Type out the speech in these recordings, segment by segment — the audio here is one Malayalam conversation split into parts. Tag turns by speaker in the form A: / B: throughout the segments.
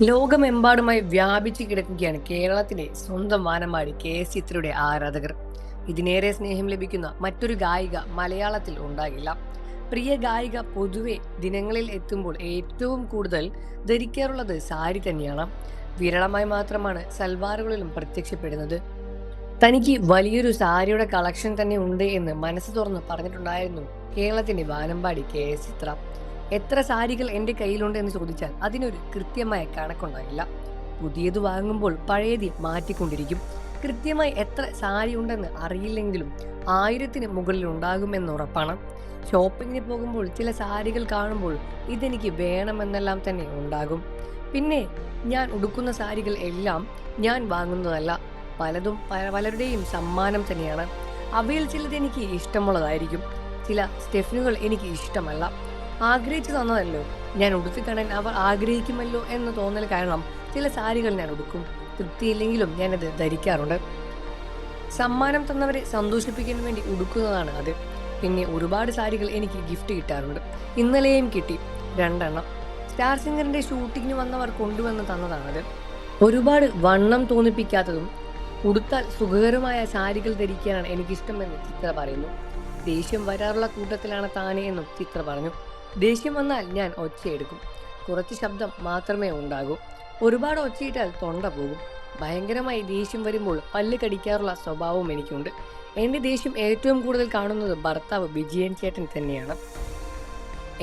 A: ലോകമെമ്പാടുമായി വ്യാപിച്ചു കിടക്കുകയാണ് കേരളത്തിലെ സ്വന്തം വാനമ്പാടി കെ.എസ്. ചിത്രയുടെ ആരാധകർ. ഇതിനേറെ സ്നേഹം ലഭിക്കുന്ന മറ്റൊരു ഗായിക മലയാളത്തിൽ ഉണ്ടാകില്ല. പ്രിയ ഗായിക പൊതുവെ ദിനങ്ങളിൽ എത്തുമ്പോൾ ഏറ്റവും കൂടുതൽ ധരിക്കാറുള്ളത് സാരി തന്നെയാണ്. വിരളമായി മാത്രമാണ് സൽവാറുകളിലും പ്രത്യക്ഷപ്പെടുന്നത്. തനിക്ക് വലിയൊരു സാരിയുടെ കളക്ഷൻ തന്നെ ഉണ്ട് എന്ന് മനസ്സ് തുറന്ന് പറഞ്ഞിട്ടുണ്ടായിരുന്നു കേരളത്തിന്റെ വാനമ്പാടി കെ.എസ്. ചിത്ര. എത്ര സാരികൾ എൻ്റെ കയ്യിലുണ്ട് എന്ന് ചോദിച്ചാൽ അതിനൊരു കൃത്യമായ കണക്കുണ്ടാകില്ല. പുതിയത് വാങ്ങുമ്പോൾ പഴയത് മാറ്റിക്കൊണ്ടിരിക്കും. കൃത്യമായി എത്ര സാരി ഉണ്ടെന്ന് അറിയില്ലെങ്കിലും 1000-ന് മുകളിൽ ഉണ്ടാകുമെന്ന് ഉറപ്പാണ്. ഷോപ്പിങ്ങിന് പോകുമ്പോൾ ചില സാരികൾ കാണുമ്പോൾ ഇതെനിക്ക് വേണമെന്നെല്ലാം തന്നെ ഉണ്ടാകും. പിന്നെ ഞാൻ ഉടുക്കുന്ന സാരികൾ എല്ലാം ഞാൻ വാങ്ങുന്നതല്ല. പലതും പലരുടെയും സമ്മാനം തന്നെയാണ്. അവയിൽ ചിലത് എനിക്ക് ഇഷ്ടമുള്ളതായിരിക്കും, ചില സ്റ്റെഫിനുകൾ എനിക്ക് ഇഷ്ടമല്ല. ആഗ്രഹിച്ചു തന്നതല്ലോ, ഞാൻ ഉടുത്തി കാണാൻ അവർ ആഗ്രഹിക്കുമല്ലോ എന്ന തോന്നൽ കാരണം ചില സാരികൾ ഞാൻ ഉടുക്കും. തൃപ്തിയില്ലെങ്കിലും ഞാനത് ധരിക്കാറുണ്ട്. സമ്മാനം തന്നവരെ സന്തോഷിപ്പിക്കാൻ വേണ്ടി ഉടുക്കുന്നതാണ് അത്. പിന്നെ ഒരുപാട് സാരികൾ എനിക്ക് ഗിഫ്റ്റ് കിട്ടാറുണ്ട്. ഇന്നലെയും കിട്ടി 2 എണ്ണം. സ്റ്റാർ സിംഗറിന്റെ ഷൂട്ടിങ്ങിന് വന്നവർ കൊണ്ടുവന്ന് തന്നതാണത്. ഒരുപാട് വണ്ണം തോന്നിപ്പിക്കാത്തതും ഉടുത്താൽ സുഖകരമായ സാരികൾ ധരിക്കാനാണ് എനിക്കിഷ്ടമെന്ന് ചിത്ര പറയുന്നു. ദേഷ്യം വരാറുള്ള കൂട്ടത്തിലാണ് താനെ എന്നും ചിത്ര പറഞ്ഞു. ദേഷ്യം വന്നാൽ ഞാൻ ഒച്ചയെടുക്കും. കുറച്ച് ശബ്ദം മാത്രമേ ഉണ്ടാകൂ. ഒരുപാട് ഒച്ചയിട്ടാൽ തൊണ്ട പോകും. ഭയങ്കരമായി ദേഷ്യം വരുമ്പോൾ പല്ല് കടിക്കാറുള്ള സ്വഭാവവും എനിക്കുണ്ട്. എൻ്റെ ദേഷ്യം ഏറ്റവും കൂടുതൽ കാണുന്നത് ഭർത്താവ് വിജയൻ ചേട്ടൻ തന്നെയാണ്.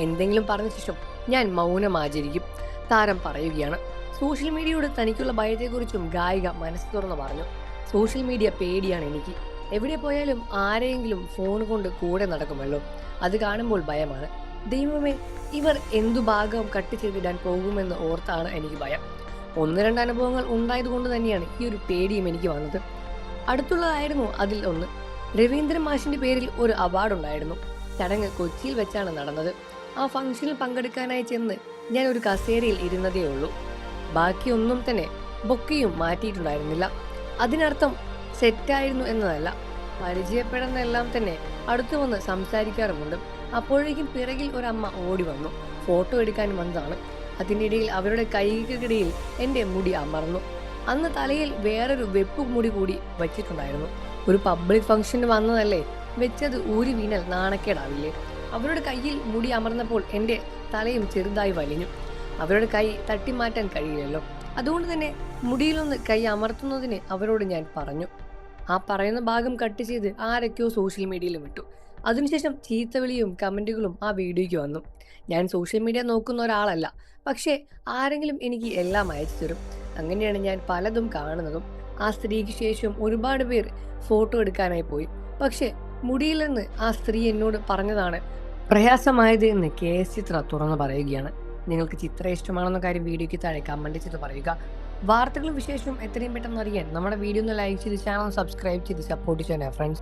A: എന്തെങ്കിലും പറഞ്ഞ ശേഷം ഞാൻ മൗനം ആചരിക്കും. താരം പറയുകയാണ്. സോഷ്യൽ മീഡിയയോട് തനിക്കുള്ള ഭയത്തെക്കുറിച്ചും ഗായിക മനസ്സ് തുറന്ന് പറഞ്ഞു. സോഷ്യൽ മീഡിയ പേടിയാണ് എനിക്ക്. എവിടെ പോയാലും ആരെയെങ്കിലും ഫോൺ കൊണ്ട് കൂടെ നടക്കുമല്ലോ, അത് കാണുമ്പോൾ ഭയമാണ്. ദൈവമേ, ഇവർ എന്തു ഭാഗം കട്ട് ചെയ്തിടാൻ പോകുമെന്ന് ഓർത്താണ് എനിക്ക് ഭയം. 1-2 അനുഭവങ്ങൾ ഉണ്ടായതുകൊണ്ട് തന്നെയാണ് ഈ ഒരു പേടിയും എനിക്ക് വന്നത്. അടുത്തുള്ളതായിരുന്നു അതിൽ ഒന്ന്. രവീന്ദ്രൻ മാഷിന്റെ പേരിൽ ഒരു അവാർഡ് ഉണ്ടായിരുന്നു. ചടങ്ങ് കൊച്ചിയിൽ വെച്ചാണ് നടന്നത്. ആ ഫംഗ്ഷനിൽ പങ്കെടുക്കാനായി ചെന്ന് ഞാൻ ഒരു കസേരയിൽ ഇരുന്നതേ ഉള്ളൂ. ബാക്കിയൊന്നും തന്നെ ബൊക്കെയും മാറ്റിയിട്ടുണ്ടായിരുന്നില്ല. അതിനർത്ഥം സെറ്റായിരുന്നു എന്നതല്ല. പരിചയപ്പെടുന്നെല്ലാം തന്നെ അടുത്തു വന്ന് സംസാരിക്കാറുമുണ്ട്. അപ്പോഴേക്കും പിറകിൽ ഒരമ്മ ഓടി വന്നു. ഫോട്ടോ എടുക്കാൻ വന്നതാണ്. അതിനിടയിൽ അവരുടെ കൈകൾക്കിടയിൽ എൻ്റെ മുടി അമർന്നു. അന്ന് തലയിൽ വേറൊരു വെപ്പ് മുടി കൂടി വച്ചിട്ടുണ്ടായിരുന്നു. ഒരു പബ്ലിക് ഫംഗ്ഷന് വന്നതല്ലേ, വെച്ചത് ഊരി വീണാൽ നാണക്കേടാവില്ലേ? അവരുടെ കയ്യിൽ മുടി അമർന്നപ്പോൾ എൻ്റെ തലയും ചെറുതായി വലിഞ്ഞു. അവരുടെ കൈ തട്ടിമാറ്റാൻ കഴിയില്ലല്ലോ. അതുകൊണ്ട് തന്നെ മുടിയിലൊന്ന് കൈ അമർത്തുന്നതിന് അവരോട് ഞാൻ പറഞ്ഞു. ആ പറയുന്ന ഭാഗം കട്ട് ചെയ്ത് ആരൊക്കെയോ സോഷ്യൽ മീഡിയയിലും ഇട്ടു. അതിനുശേഷം ചീത്തവിളിയും കമന്റുകളും ആ വീഡിയോയ്ക്ക് വന്നു. ഞാൻ സോഷ്യൽ മീഡിയ നോക്കുന്ന ഒരാളല്ല, പക്ഷേ ആരെങ്കിലും എനിക്ക് എല്ലാം അയച്ചു തരും. അങ്ങനെയാണ് ഞാൻ പലതും കാണുന്നതും. ആ സ്ത്രീക്ക് ശേഷം ഒരുപാട് പേർ ഫോട്ടോ എടുക്കാനായി പോയി. പക്ഷെ മുടിയിൽ നിന്ന് ആ സ്ത്രീ എന്നോട് പറഞ്ഞതാണ് പ്രയാസമായത് എന്ന് കെ.എസ്. ചിത്ര തുറന്നു പറയുകയാണ്. നിങ്ങൾക്ക് ചിത്ര ഇഷ്ടമാണെന്ന കാര്യം വീഡിയോയ്ക്ക് താഴെ കമന്റ് ചെയ്ത് പറയുക. വാർത്തകളും വിശേഷവും എത്രയും പെട്ടെന്ന് അറിയാൻ നമ്മുടെ വീഡിയോ ഒന്ന് ലൈക്ക് ചെയ്ത് ചാനൽ സബ്സ്ക്രൈബ് ചെയ്ത് സപ്പോർട്ട് ചെയ്യാൻ ഫ്രണ്ട്സ്.